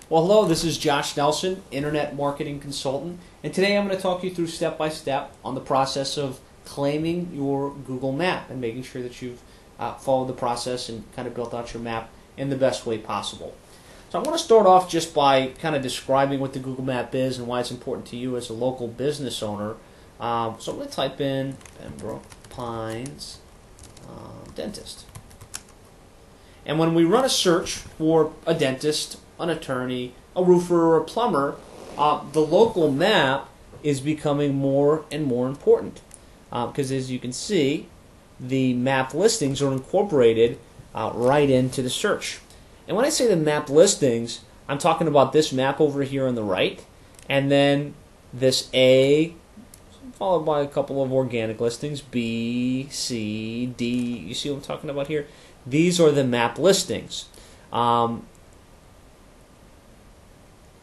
Well, hello, this is Josh Nelson, Internet Marketing Consultant, and today I'm going to talk you through step by step on the process of claiming your Google Map and making sure that you've followed the process and kind of built out your map in the best way possible. So I want to start off just by kind of describing what the Google Map is and why it's important to you as a local business owner. So I'm going to type in Pembroke Pines Dentist. And when we run a search for a dentist, an attorney, a roofer, or a plumber, the local map is becoming more and more important. Because as you can see, the map listings are incorporated right into the search. And when I say the map listings, I'm talking about this map over here on the right, and then this A, followed by a couple of organic listings, B, C, D. You see what I'm talking about here? These are the map listings.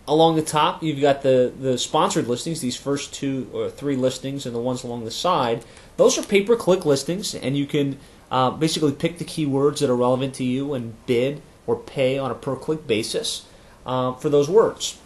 Along the top, you've got the sponsored listings, these first 2 or 3 listings, and the ones along the side. Those are pay-per-click listings, and you can basically pick the keywords that are relevant to you and bid or pay on a per-click basis for those words.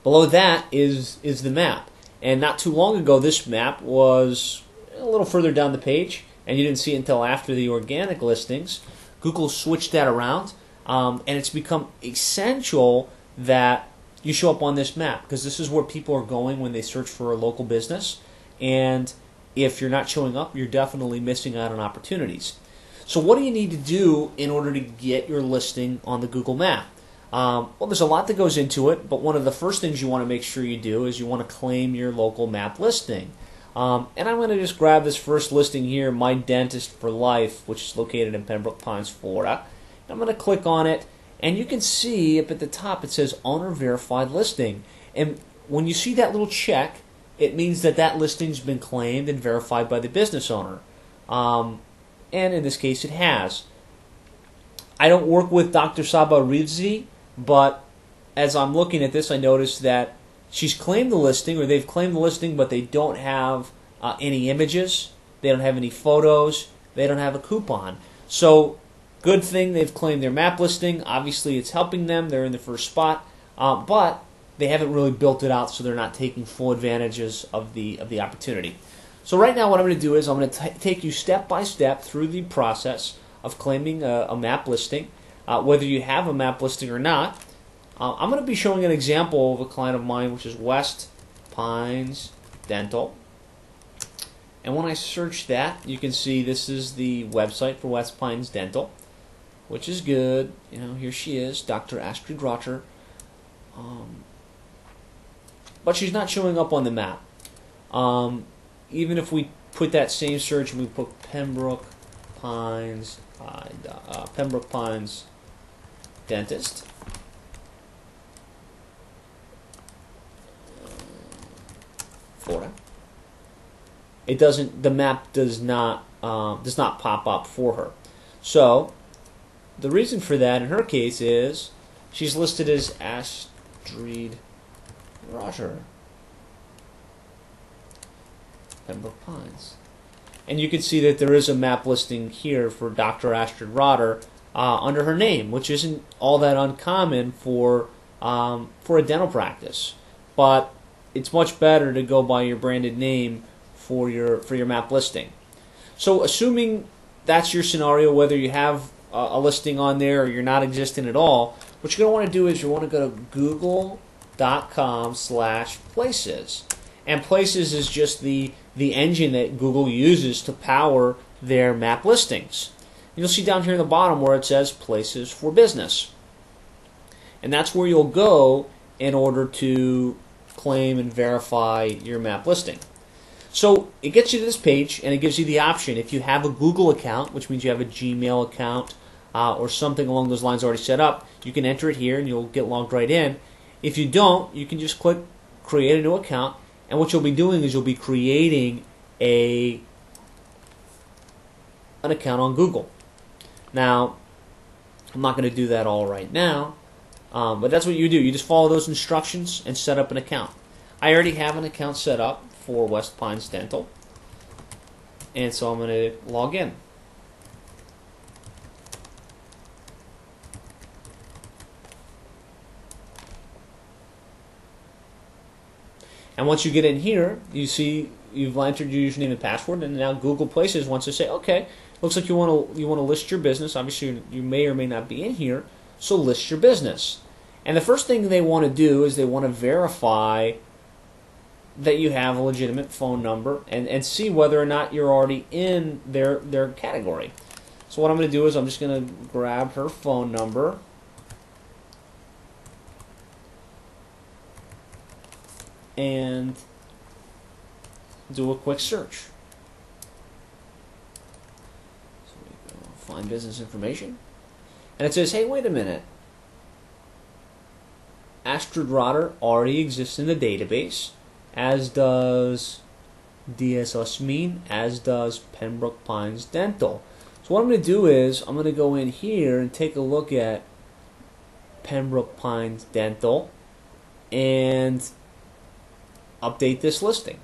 Below that is the map. And not too long ago, this map was a little further down the page, and you didn't see it until after the organic listings. Google switched that around, and it's become essential that you show up on this map, because this is where people are going when they search for a local business. And if you're not showing up, you're definitely missing out on opportunities. So what do you need to do in order to get your listing on the Google map? Well, there's a lot that goes into it, but one of the first things you want to make sure you do is you want to claim your local map listing. And I'm going to just grab this first listing here, My Dentist for Life, which is located in Pembroke Pines, Florida. I'm going to click on it, and you can see up at the top it says Owner Verified Listing. And when you see that little check, it means that that listing's been claimed and verified by the business owner. And in this case, it has. I don't work with Dr. Saba Rizzi, but as I'm looking at this, I noticed that she's claimed the listing, or they've claimed the listing, but they don't have any images, they don't have any photos, they don't have a coupon. So, good thing they've claimed their map listing. Obviously, it's helping them. They're in the first spot, but they haven't really built it out, so they're not taking full advantages of the opportunity. So right now, what I'm going to do is I'm going to take you step by step through the process of claiming a map listing, whether you have a map listing or not. I'm going to be showing an example of a client of mine, which is West Pines Dental. And when I search that, you can see this is the website for West Pines Dental, which is good. You know, here she is, Dr. Astrid Rotter. But she's not showing up on the map. Even if we put that same search and we put Pembroke Pines Dentist, Florida, it doesn't. The map does not pop up for her. So the reason for that in her case is she's listed as Astrid Rotter, Pembroke Pines. And you can see that there is a map listing here for Dr. Astrid Rotter under her name, which isn't all that uncommon for a dental practice. But it's much better to go by your branded name for your map listing. So assuming that's your scenario, whether you have a listing on there or you're not existing at all, what you're going to want to do is you want to go to google.com/places. And Places is just the engine that Google uses to power their map listings. You'll see down here in the bottom where it says Places for Business. And that's where you'll go in order to claim and verify your map listing. So it gets you to this page, and it gives you the option. If you have a Google account, which means you have a Gmail account or something along those lines already set up, you can enter it here and you'll get logged right in. If you don't, you can just click Create a New Account. And what you'll be doing is you'll be creating an account on Google. Now, I'm not going to do that all right now, but that's what you do. You just follow those instructions and set up an account. I already have an account set up for West Pines Dental, and so I'm going to log in. And once you get in here, you see you've entered your username and password, and now Google Places wants to say, okay, looks like you want to list your business. Obviously, you may or may not be in here, so list your business. And the first thing they want to do is they want to verify that you have a legitimate phone number and see whether or not you're already in their category. So what I'm going to do is I'm just going to grab her phone number. And do a quick search. So we go find business information. And it says, hey, wait a minute. Astrid Rotter already exists in the database, as does DS Osmin, as does Pembroke Pines Dental. So what I'm going to do is I'm going to go in here and take a look at Pembroke Pines Dental and update this listing.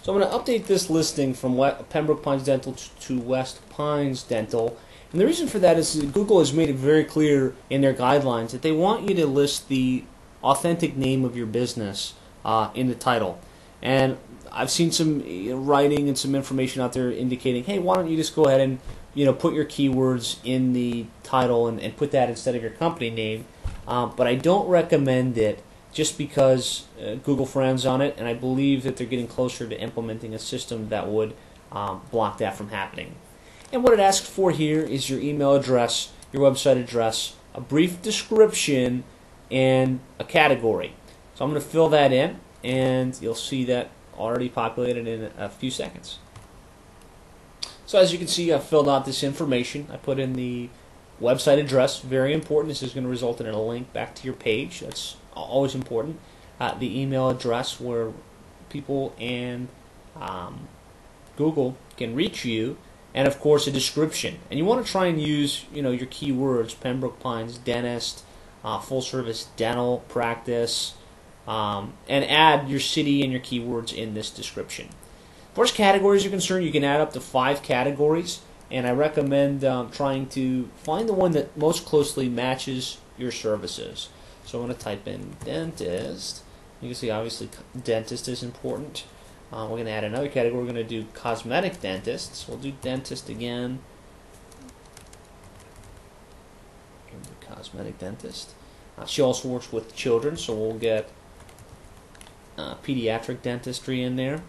So I'm going to update this listing from Pembroke Pines Dental to West Pines Dental. And the reason for that is that Google has made it very clear in their guidelines that they want you to list the authentic name of your business in the title. And I've seen some writing and some information out there indicating, hey, why don't you just go ahead and put your keywords in the title and put that instead of your company name. But I don't recommend it just because Google frowns on it, and I believe that they're getting closer to implementing a system that would block that from happening. And what it asks for here is your email address, your website address, a brief description, and a category. So I'm going to fill that in, and you'll see that already populated in a few seconds. So as you can see, I've filled out this information. I put in the website address, very important. This is going to result in a link back to your page. That's always important. The email address where people and Google can reach you, and of course a description. And you want to try and use your keywords: Pembroke Pines Dentist, full service dental practice, and add your city and your keywords in this description. As far as categories are concerned, you can add up to 5 categories. And I recommend trying to find the one that most closely matches your services. So I'm going to type in dentist. You can see obviously dentist is important. We're going to add another category. We're going to do cosmetic dentists. We'll do dentist again. Cosmetic dentist. She also works with children, so we'll get pediatric dentistry in there.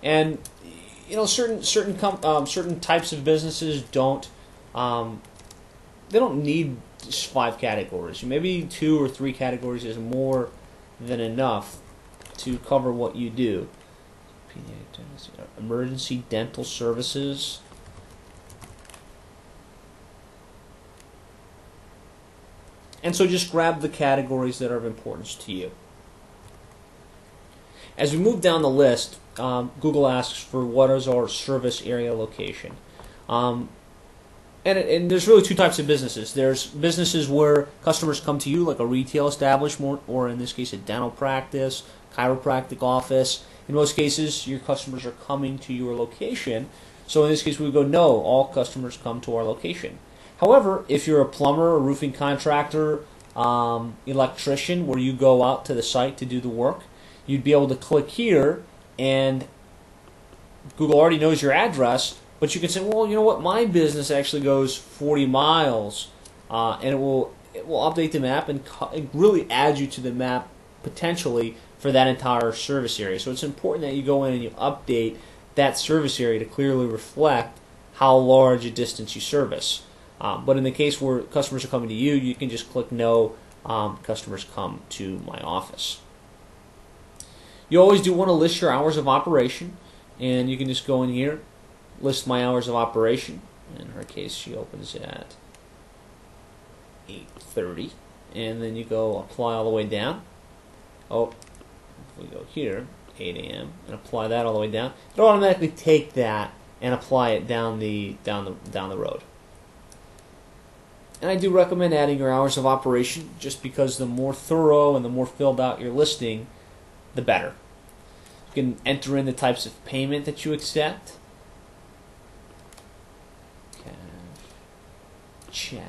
And certain types of businesses don't need just 5 categories. Maybe 2 or 3 categories is more than enough to cover what you do. Emergency dental services. And so just grab the categories that are of importance to you. As we move down the list, Google asks for what is our service area location. And there's really 2 types of businesses. There's businesses where customers come to you, like a retail establishment, or in this case a dental practice, chiropractic office. In most cases, your customers are coming to your location. So in this case, we would go, no, all customers come to our location. However, if you're a plumber, a roofing contractor, electrician, where you go out to the site to do the work, you'd be able to click here, and Google already knows your address, but you can say, well, you know what, my business actually goes 40 miles, and it will update the map and really add you to the map potentially for that entire service area. So it's important that you go in and you update that service area to clearly reflect how large a distance you service. But in the case where customers are coming to you, you can just click no, customers come to my office. You always do want to list your hours of operation, and you can just go in here, list my hours of operation. In her case, she opens at 8:30, and then you go apply all the way down. Oh, if we go here, 8 a.m., and apply that all the way down, it'll automatically take that and apply it down the road. And I do recommend adding your hours of operation, just because the more thorough and the more filled out your listing, the better. You can enter in the types of payment that you accept. Cash, check,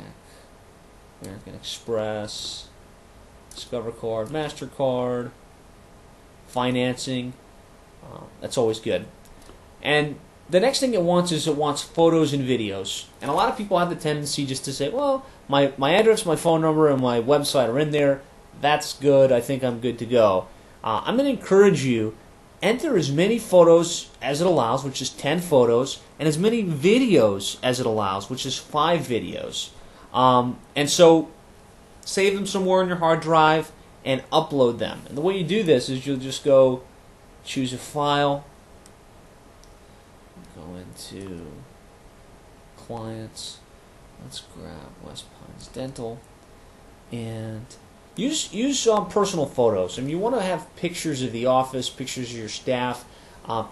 American Express, Discover Card, MasterCard, financing. That's always good. And the next thing it wants is it wants photos and videos. And a lot of people have the tendency just to say, well, my address, my phone number, and my website are in there. That's good. I think I'm good to go. I'm going to encourage you, enter as many photos as it allows, which is 10 photos, and as many videos as it allows, which is 5 videos. And so save them somewhere on your hard drive and upload them. And the way you do this is you'll just go choose a file, go into clients, let's grab West Pines Dental, and use personal photos. I mean, you want to have pictures of the office, pictures of your staff,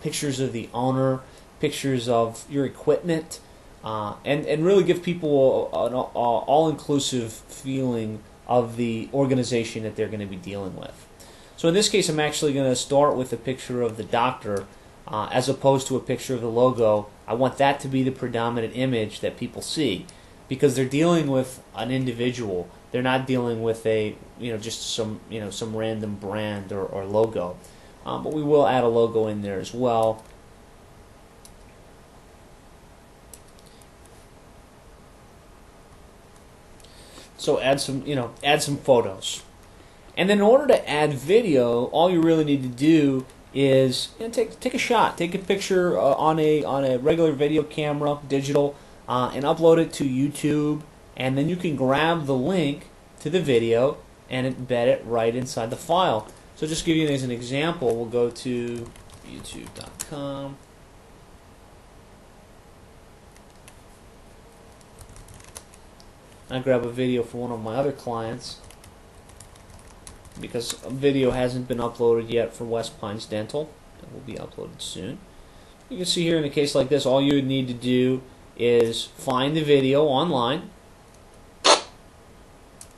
pictures of the owner, pictures of your equipment, and really give people an all-inclusive feeling of the organization that they're going to be dealing with. So in this case, I'm actually going to start with a picture of the doctor as opposed to a picture of the logo. I want that to be the predominant image that people see, because they're dealing with an individual. They're not dealing with just some random brand or logo. But we will add a logo in there as well. So add some photos. And then in order to add video, all you really need to do is take a shot, take a picture on a regular video camera, digital, and upload it to YouTube. And then you can grab the link to the video and embed it right inside the file. So just give you as an example, we'll go to youtube.com. I grab a video for one of my other clients because a video hasn't been uploaded yet for West Pines Dental. It will be uploaded soon. You can see here in a case like this, all you would need to do is find the video online,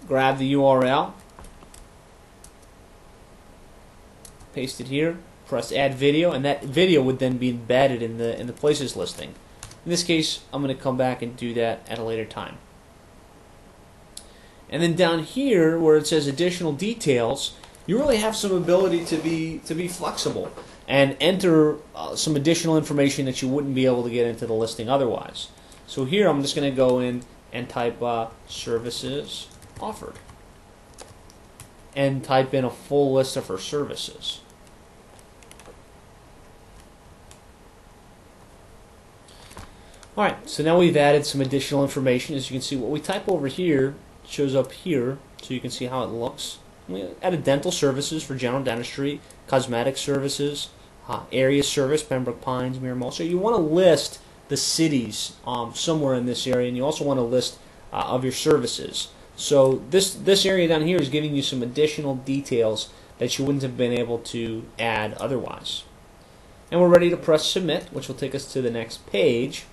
grab the URL, paste it here, press add video, and that video would then be embedded in the places listing. In this case, I'm going to come back and do that at a later time. And then down here where it says additional details, you really have some ability to be flexible and enter some additional information that you wouldn't be able to get into the listing otherwise. So here I'm just going to go in and type services offered and type in a full list of her services. Alright, so now we've added some additional information. As you can see, what we type over here shows up here, so you can see how it looks. We added dental services for general dentistry, cosmetic services, area service, Pembroke Pines, Miramar. So you want to list the cities somewhere in this area, and you also want to list of your services. So this area down here is giving you some additional details that you wouldn't have been able to add otherwise. And we're ready to press submit, which will take us to the next page.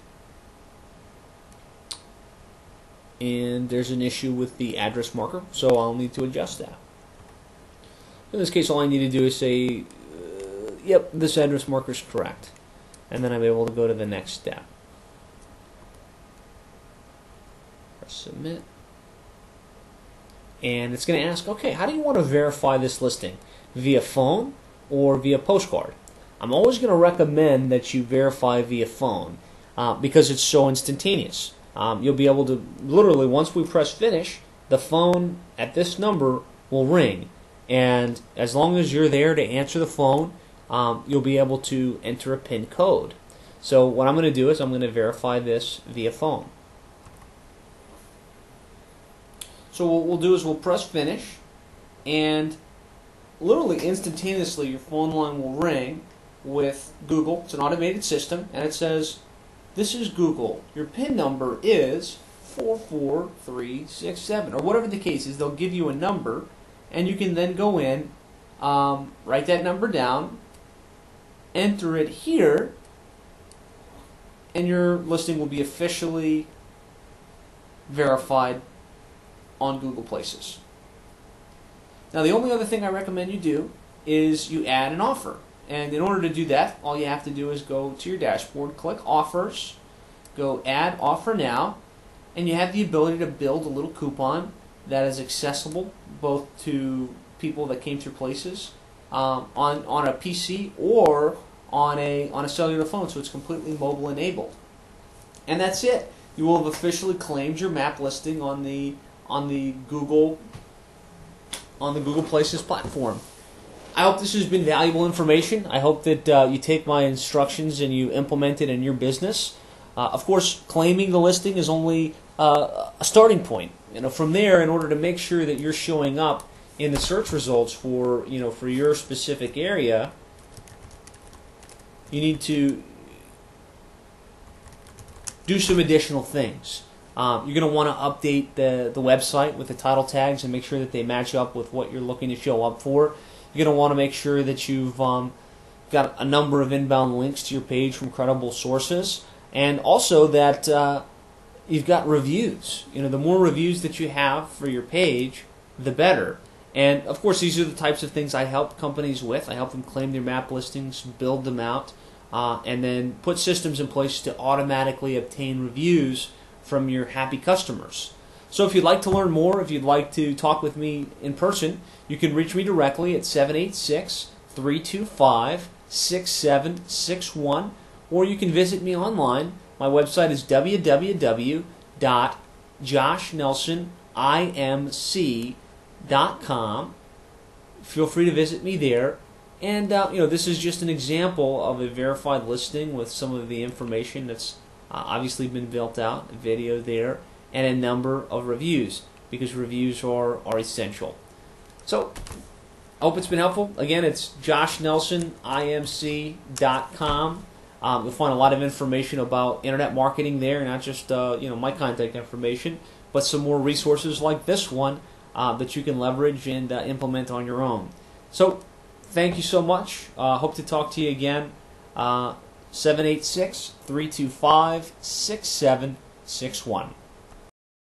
And there's an issue with the address marker, so I'll need to adjust that. In this case, all I need to do is say, yep, this address marker is correct. And then I'm able to go to the next step. Press submit. And it's going to ask, okay, how do you want to verify this listing? Via phone or via postcard? I'm always going to recommend that you verify via phone because it's so instantaneous. You'll be able to, literally, once we press finish, the phone at this number will ring. And as long as you're there to answer the phone, you'll be able to enter a PIN code. So what I'm going to do is I'm going to verify this via phone. So what we'll do is we'll press finish, and literally instantaneously your phone line will ring with Google. It's an automated system, and it says, "This is Google. Your PIN number is 44367," or whatever the case is. They'll give you a number, and you can then go in, write that number down, enter it here, and your listing will be officially verified on Google Places. Now, the only other thing I recommend you do is you add an offer. And in order to do that, all you have to do is go to your dashboard, click Offers, go Add Offer Now, and you have the ability to build a little coupon that is accessible both to people that came through Places on a PC or on a cellular phone, so it's completely mobile enabled. And that's it. You will have officially claimed your map listing on the Google Places platform. I hope this has been valuable information. I hope that you take my instructions and you implement it in your business. Of course, claiming the listing is only a starting point. From there, in order to make sure that you're showing up in the search results for your specific area, you need to do some additional things. You're going to want to update the website with the title tags and make sure that they match up with what you're looking to show up for. You're going to want to make sure that you've got a number of inbound links to your page from credible sources, and also that you've got reviews. The more reviews that you have for your page, the better. And of course, these are the types of things I help companies with. I help them claim their map listings, build them out, and then put systems in place to automatically obtain reviews from your happy customers. So if you'd like to learn more, if you'd like to talk with me in person, you can reach me directly at 786-325-6761, or you can visit me online. My website is www.joshnelsonimc.com. Feel free to visit me there. And this is just an example of a verified listing with some of the information that's obviously been built out, a video there, and a number of reviews, because reviews are essential. So, I hope it's been helpful. Again, it's joshnelsonimc.com. You'll find a lot of information about internet marketing there, not just my contact information, but some more resources like this one that you can leverage and implement on your own. So, thank you so much. Hope to talk to you again. 786-325-6761.